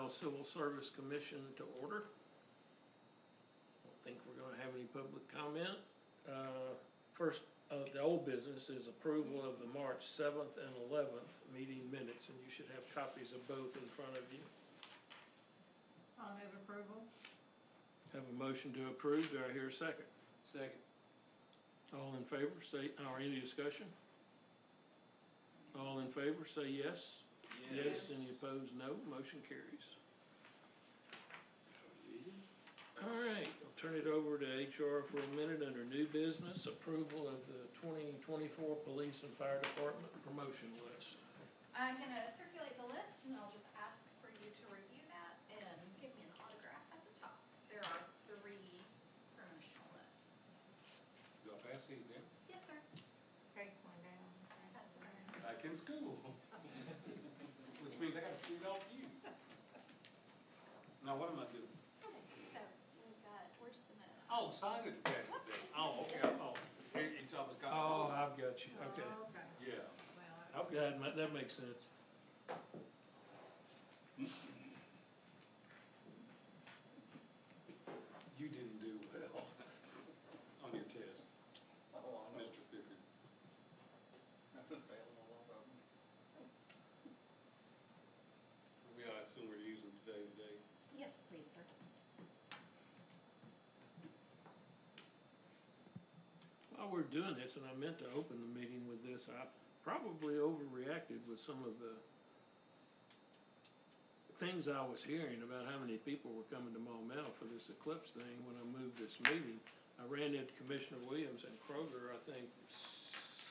Maumelle Civil Service Commission to order. I don't think we're gonna have any public comment. First, the old business is approval of the March 7th and 11th meeting minutes, and you should have copies of both in front of you. I'll move approval. Have a motion to approve. Do I hear a second? Second. All in favor, say, or any discussion? All in favor, say yes. Yes. Any opposed, no. Motion carries. All right, I'll turn it over to HR for a minute under new business, approval of the 2024 Police and Fire Department promotion list. I'm going to circulate the list, and I'll just ask for you to review that and give me an autograph at the top. There are 3 promotional lists. Do I pass these down? Yes, sir. Take one down. Pass them around. Back in school. Which means I got to feed off you. Now, what am I doing? Okay, so where's the minute? Oh, sign it, pass it down. Oh, okay. Oh, it's always got. Oh, I've got you, okay. Oh, okay. Yeah. Well, Yeah, that makes sense. You didn't do well on your test. Oh, I know. Mr. Pickard. I've been failing a lot of them. Yeah, I assume we're using today. Yes, please, sir. While we're doing this, and I meant to open the meeting with this, I probably overreacted with some of the things I was hearing about how many people were coming to Maumelle for this eclipse thing when I moved this meeting. I ran into Commissioner Williams and Kroger, I think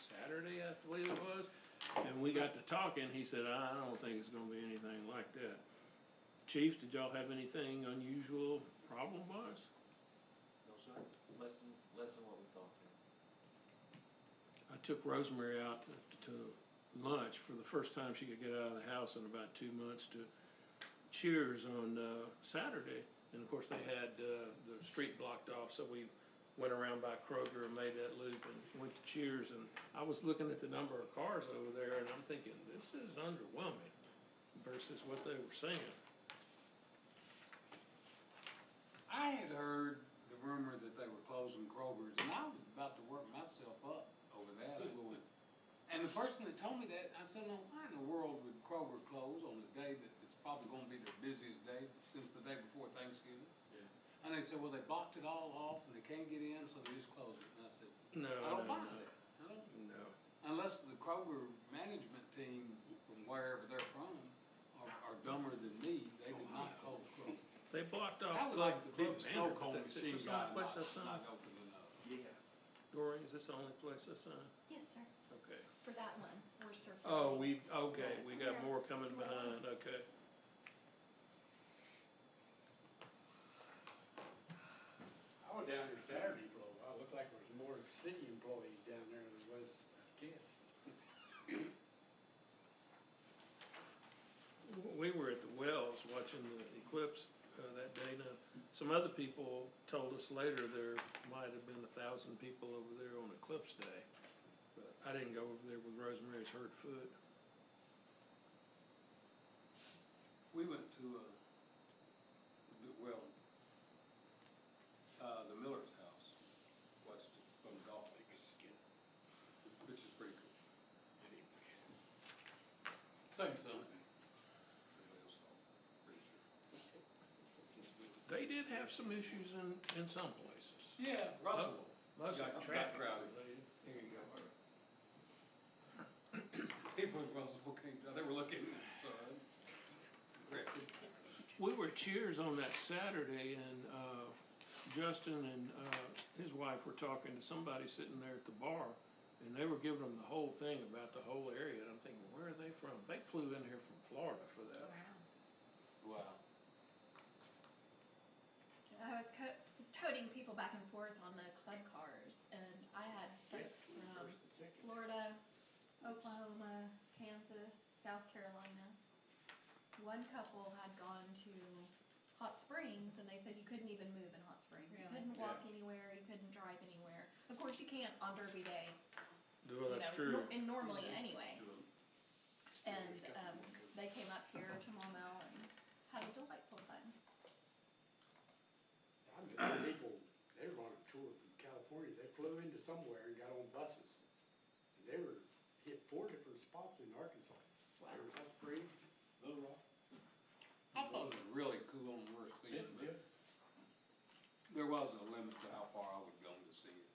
Saturday, I believe it was, and we got to talking. He said, I don't think it's gonna be anything like that. Chiefs, did y'all have anything unusual problem-wise? No, sir. Less than what we thought. I took Rosemary out to lunch for the first time she could get out of the house in about 2 months to Cheers on Saturday. And of course they had the street blocked off, so we went around by Kroger and made that loop and went to Cheers. And I was looking at the number of cars over there and I'm thinking, this is underwhelming versus what they were saying. I had heard the rumor that they were closing Kroger's, and I was about to work myself up over that. And the person that told me that, I said, no, why in the world would Kroger close on the day that it's probably going to be their busiest day since the day before Thanksgiving? Yeah. And they said, well, they blocked it all off and they can't get in, so they just closed it. And I said, No, I don't no, buy no. that. I don't. No. Unless the Kroger management team from wherever they're from are dumber than me, they did not close Kroger. They blocked I off would like to be Club the snow Mandarin, cone but that's machine just the guy, only place I not signed. opening up. Yeah. Dory, is this the only place I signed? Yes, sir. Okay. For that one, we're circulating. Oh, we got more coming behind, okay. I went down there Saturday for a while. It looked like there was more city employees down there than there was guests. We were at the Wells watching the eclipse that day. Now, some other people told us later there might have been 1,000 people over there on eclipse day. But I didn't go over there with Rosemary's hurt foot. We went to the Miller's house, watched it from golf, which is pretty cool. Same something. Everybody else saw, pretty sure. They did have some issues in some places. Yeah, Russell. Most of the Got traffic. crowded. Here you go. People in Russell came down, they were looking at the sun. We were at Cheers on that Saturday, and Justin and his wife were talking to somebody sitting there at the bar, and they were giving them the whole thing about the whole area. And I'm thinking, where are they from? They flew in here from Florida for that. wow. Wow. I was toting people back and forth on the club cars, and I had folks from Florida, Oklahoma, Kansas, South Carolina. One couple had gone to Hot Springs, and they said you couldn't even move in Hot Springs. You Really? couldn't walk anywhere, you couldn't drive anywhere. Of course, you can't on Derby Day, Well, that's true. and normally anyway. And they came up here to Maumelle, and had a delightful time. I met people, they were on a tour from California, they flew into somewhere and got on buses. And they were, hit 4 different spots in Arkansas. Wow. There was Hot Springs, Little Rock. I thought it was really cool and worth seeing, but there was a limit to how far I would go to see it.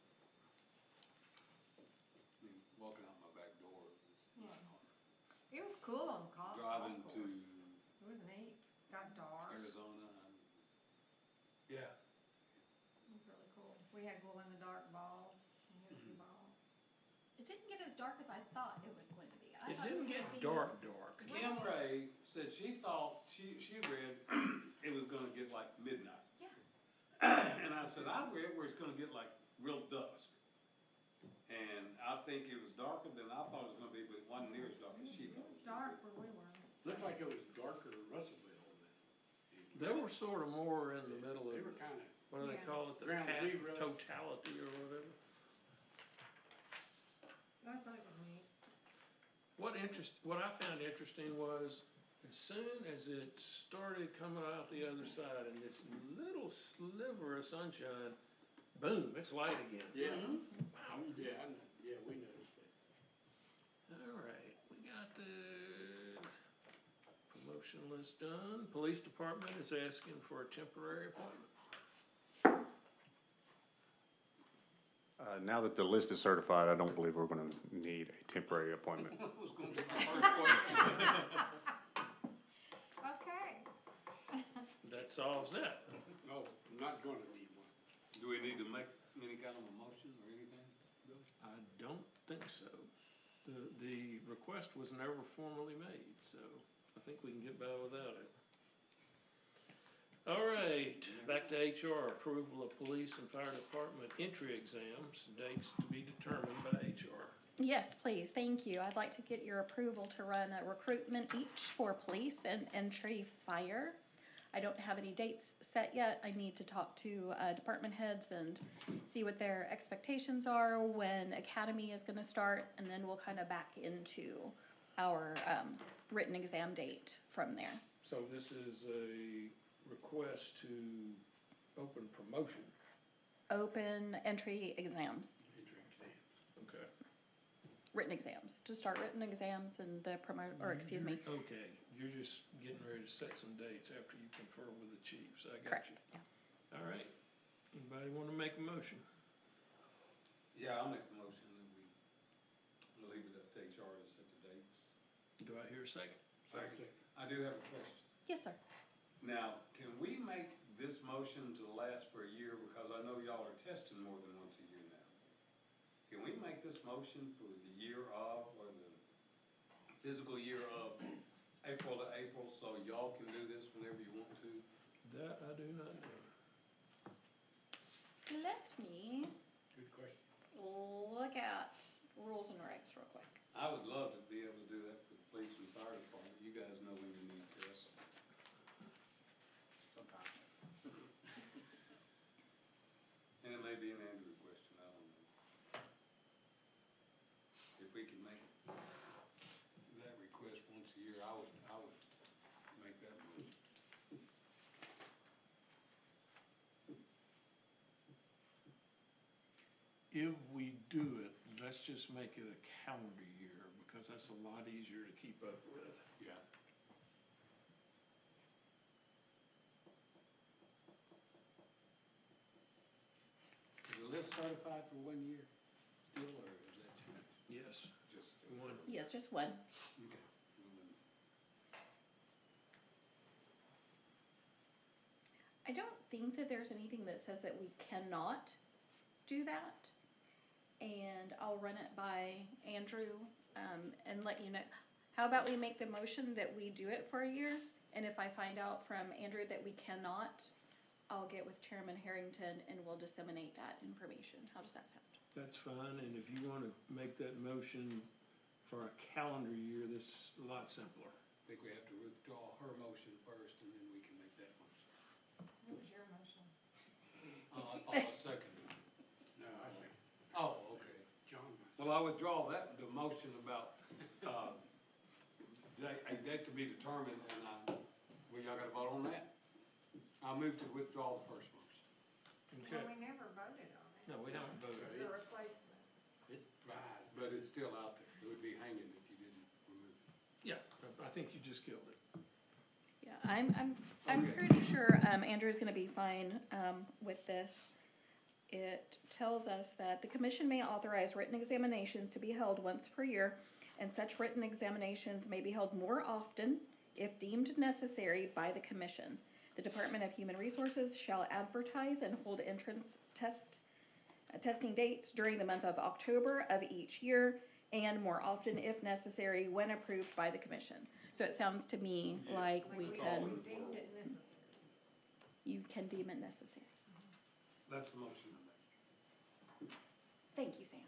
I mean, walking out my back door was It was cool on golf driving course. to It was neat, got dark, it Arizona. Yeah. was really cool. We had glow-in-the-dark balls, and hit the ball. It didn't get as dark as I thought it was going to be. I It thought didn't was get gonna be- dark. Kim Ray said she thought, she read it was gonna get like midnight. Yeah. And I said, I read where it's gonna get like real dusk. And I think it was darker than I thought it was gonna be, but it wasn't near as dark as she It thought. was dark where we were. Looked like it was darker in Russellville than. They were sort of more in the middle of, They were kinda, what do they Yeah. call it, the Ground path of zero. totality or whatever. I thought it was neat. What I found interesting was, as soon as it started coming out the other side and this little sliver of sunshine, boom, it's light again. yeah, Wow. yeah, we noticed that. All right, we got the promotion list done. Police department is asking for a temporary appointment. Now that the list is certified, I don't believe we're gonna need a temporary appointment. That was gonna be my first question. Okay. That solves that. No, I'm not gonna need one. Do we need to make any kind of a motion or anything? Bill? I don't think so. The request was never formally made, so I think we can get by without it. All right, back to HR, approval of police and fire department entry exams, dates to be determined by HR. Yes, please, thank you. I'd like to get your approval to run a recruitment each for police and entry fire. I don't have any dates set yet. I need to talk to department heads and see what their expectations are, when academy is gonna start, and then we'll kind of back into our written exam date from there. So this is a request to open promotion. Open entry exams, Entry exam. Okay. written exams, to start written exams and the excuse me, Okay, you're just getting ready to set some dates after you confer with the chiefs. I got correct, you. yeah. All right. Anybody want to make a motion? Yeah, I'll make the motion that we leave it up to HR to set the dates. Do I hear a second? Second. I do have a question. Yes, sir. Now, can we make this motion to last for a year, because I know y'all are testing more than once a year now? Can we make this motion for the year of, or the physical year of April to April, so y'all can do this whenever you want to? That I do not know. Let me Good question. look at rules and regs real quick. I would love to be able to do that for the police and fire department. You guys know when you need this. Sometimes. And it may be an Andrew question, I don't know. If we can make that request once a year, I would make that motion. If we do it, let's just make it a calendar year, because that's a lot easier to keep up with. Yeah. Is the list certified for 1 year still, or is that changed? Yes, Just one. Yes, just one. Okay. I don't think that there's anything that says that we cannot do that. And I'll run it by Andrew, and let you know. How about we make the motion that we do it for a year? And if I find out from Andrew that we cannot, I'll get with Chairman Harrington and we'll disseminate that information. How does that sound? That's fine, and if you want to make that motion for a calendar year, this is a lot simpler. I think we have to withdraw her motion first, and then we can make that motion. What was your motion? Oh, I thought I seconded it. No, I think Oh, okay. John was. Well, I withdraw that, the motion about, a date to be determined, and well, y'all gotta vote on that. I'll move to withdraw the first motion. Okay, Well, we never voted on it. no, we haven't voted. It's a replacement. Right, but it's still out there. It would be hanging if you didn't remove it. Yeah, I think you just killed it. Yeah, I'm Okay. pretty sure, Andrew's gonna be fine, with this. It tells us that the commission may authorize written examinations to be held once per year, and such written examinations may be held more often if deemed necessary by the commission. The Department of Human Resources shall advertise and hold entrance testing dates during the month of October of each year, and more often if necessary, when approved by the commission. So it sounds to me like we That's all can, we We deemed it necessary. you can deem it necessary. That's the motion I made. Thank you, Sam.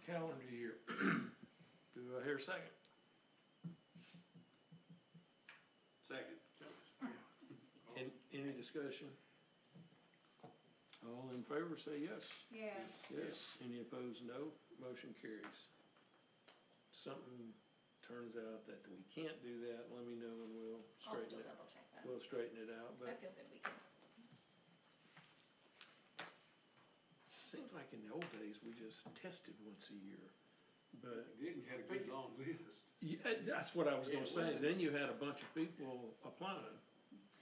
Calendar year. Do I hear a second? Second. Any discussion? All in favor, say yes. Yes. Yes. Any opposed, no. Motion carries. Something turns out that we can't do that, let me know and we'll I'll straighten still it. double check that. We'll straighten it out, I but feel good we can. seems like in the old days, we just tested once a year. But, You did, you had a good long list. yeah, that's what I was Yeah, gonna say, well- then you had a bunch of people applying.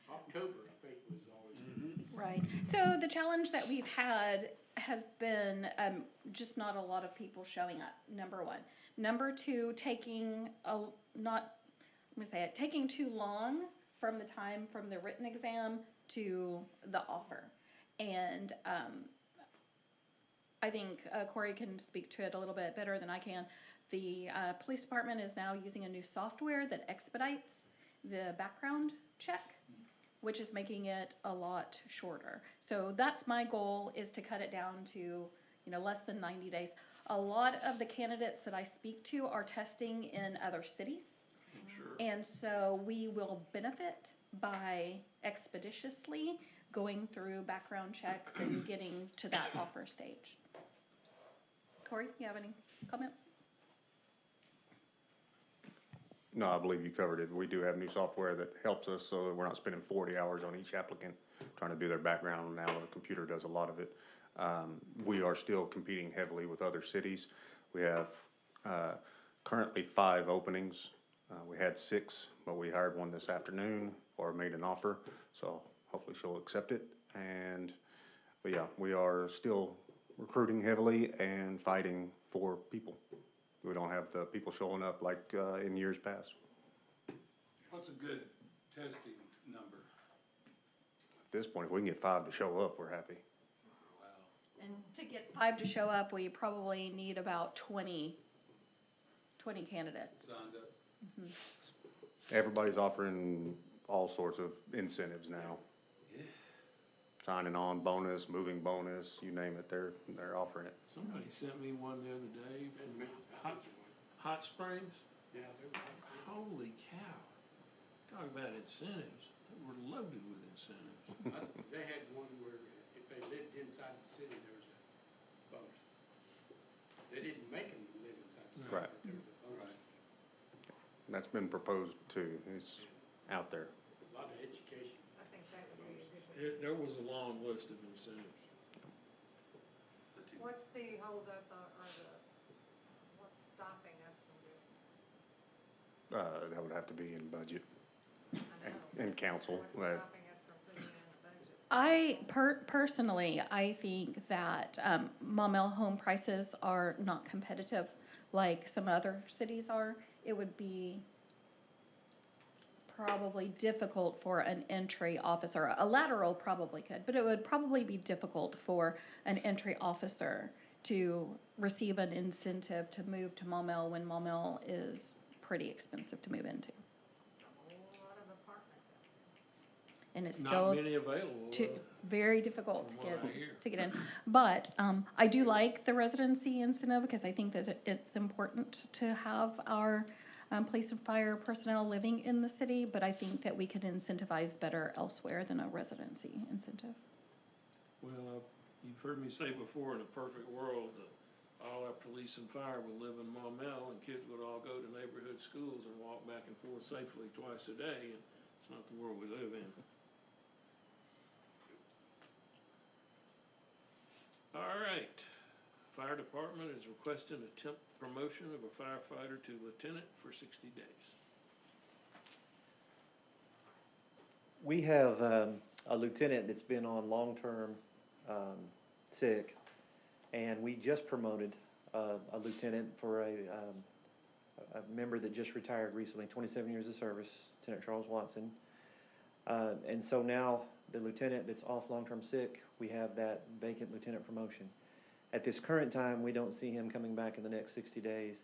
October, I think, was always. Right. So the challenge that we've had has been just not a lot of people showing up, number one. Number two, taking taking too long from the time from the written exam to the offer. And I think Corey can speak to it a little bit better than I can. The police department is now using a new software that expedites the background check, which is making it a lot shorter. So that's my goal, is to cut it down to, less than 90 days. A lot of the candidates that I speak to are testing in other cities. Sure. And so we will benefit by expeditiously going through background checks and getting to that offer stage. Corey, you have any comment? No, I believe you covered it. We do have new software that helps us so that we're not spending 40 hours on each applicant trying to do their background. Now the computer does a lot of it. We are still competing heavily with other cities. We have currently 5 openings. We had 6, but we hired one this afternoon or made an offer, so hopefully she'll accept it. But yeah, we are still recruiting heavily and fighting for people. We don't have the people showing up like in years past. What's a good testing number? At this point, if we can get 5 to show up, we're happy. Wow. And to get 5 to show up, we probably need about 20 candidates. Signed up. Everybody's offering all sorts of incentives now. Yeah. Signing on bonus, moving bonus, you name it, they're offering it. Somebody sent me one the other day from Hot Springs. Yeah, they were. Holy cow. Talk about incentives. We're loaded with incentives. They had one where if they lived inside the city, there was a bonus. They didn't make them live inside the city, Right. but there was a bonus. And that's been proposed too, it's out there. A lot of education. I think that would be a good one. There was a long list of incentives. What's the holdup or what's stopping us from doing That would have to be in budget it? I know. and council. What's stopping us from putting it in the budget? I personally, I think that Maumelle home prices are not competitive like some other cities are. It would be probably difficult for an entry officer. A lateral probably could, but it would probably be difficult for an entry officer to receive an incentive to move to Maumelle when Maumelle is pretty expensive to move into. A whole lot of apartments out there. And it's Not still many available. very difficult From to what I hear. get in. But I do like the residency incentive because I think that it's important to have our police and fire personnel living in the city, but I think that we could incentivize better elsewhere than a residency incentive. Well, you've heard me say before, in a perfect world, all our police and fire would live in Maumelle and kids would all go to neighborhood schools and walk back and forth safely twice a day. And it's not the world we we live in. All right, fire department is requesting a temp promotion of a firefighter to lieutenant for 60 days. We have a lieutenant that's been on long-term sick, and we just promoted a lieutenant for a member that just retired recently, 27 years of service, Lieutenant Charles Watson. And so now the lieutenant that's off long-term sick, we have that vacant lieutenant promotion. At this current time, we don't see him coming back in the next 60 days,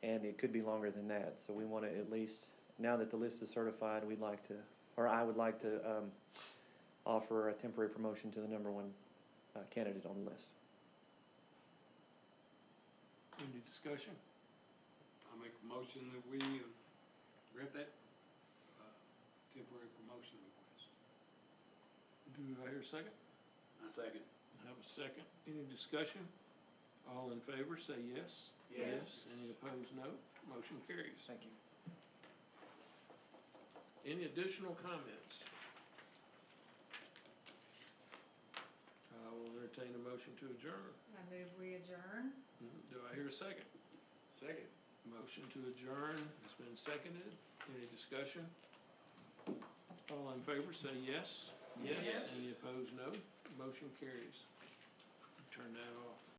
and it could be longer than that. So we want to at least, now that the list is certified, we'd like to, or I would like to offer a temporary promotion to the number one candidate on the list. Any discussion? I make a motion that we grant that temporary promotion request. Do I hear a second? I second. I have a second. Any discussion? All in favor, say yes. Yes. Any opposed, no. Motion carries. Thank you. Any additional comments? I will entertain a motion to adjourn. I move we adjourn. Do I hear a second? Second. Motion to adjourn has been seconded. Any discussion? All in favor, say yes. Yes. Any opposed, no. Motion carries. Turn that off.